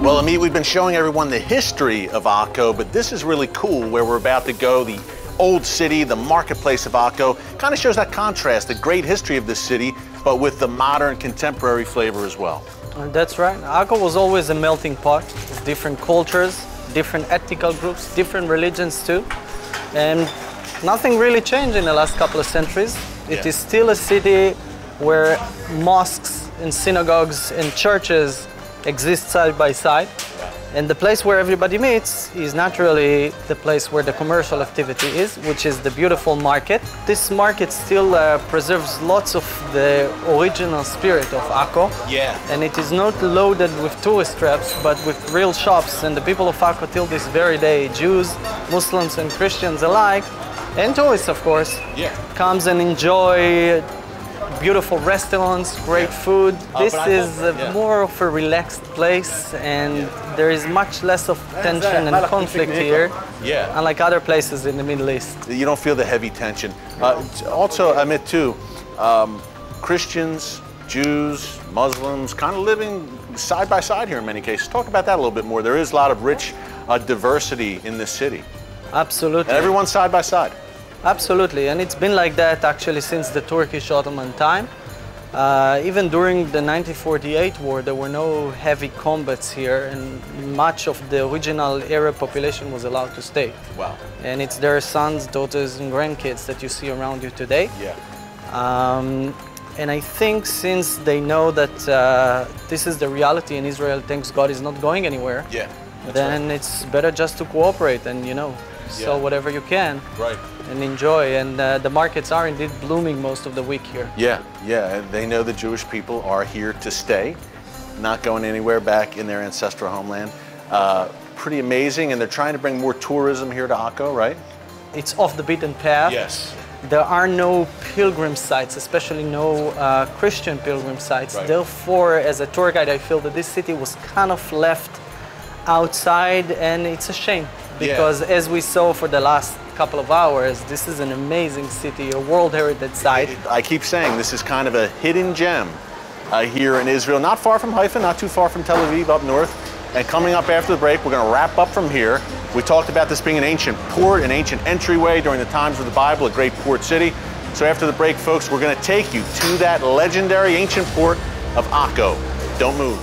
Well, Amit, we've been showing everyone the history of Akko, but this is really cool where we're about to go. The old city, the marketplace of Akko, kind of shows that contrast, the great history of this city, but with the modern, contemporary flavor as well. That's right. Akko was always a melting pot of different cultures, different ethnical groups, different religions too. And nothing really changed in the last couple of centuries. It is still a city where mosques and synagogues and churches exist side by side. And the place where everybody meets is naturally the place where the commercial activity is, which is the beautiful market. This market still preserves lots of the original spirit of Akko. Yeah. And it is not loaded with tourist traps, but with real shops. And the people of Akko till this very day, Jews, Muslims and Christians alike, and tourists of course, comes and enjoy beautiful restaurants, great food. This is more of a relaxed place, and there is much less of tension and conflict here, unlike other places in the Middle East. You don't feel the heavy tension. Also, Amit, too, Christians, Jews, Muslims, kind of living side by side here in many cases. Talk about that a little bit more. There is a lot of rich diversity in this city. Absolutely. And everyone's side by side. Absolutely, and it's been like that actually since the Turkish Ottoman time. Even during the 1948 war, there were no heavy combats here, and much of the original Arab population was allowed to stay. Wow. And it's their sons, daughters, and grandkids that you see around you today. Yeah. And I think since they know that this is the reality in Israel, thanks God, is not going anywhere, then it's better just to cooperate and, you know, sell whatever you can. Right. And enjoy, and the markets are indeed blooming most of the week here. Yeah, and they know the Jewish people are here to stay, not going anywhere back in their ancestral homeland. Pretty amazing, and they're trying to bring more tourism here to Akko, right? It's off the beaten path. Yes. There are no pilgrim sites, especially no Christian pilgrim sites. Right. Therefore, as a tour guide, I feel that this city was kind of left outside, and it's a shame. Because as we saw for the last couple of hours, this is an amazing city, a World Heritage Site. I keep saying this is kind of a hidden gem here in Israel, not far from Haifa, not too far from Tel Aviv up north. And coming up after the break, we're going to wrap up from here. We talked about this being an ancient port, an ancient entryway during the times of the Bible, a great port city. So after the break, folks, we're going to take you to that legendary ancient port of Akko. Don't move.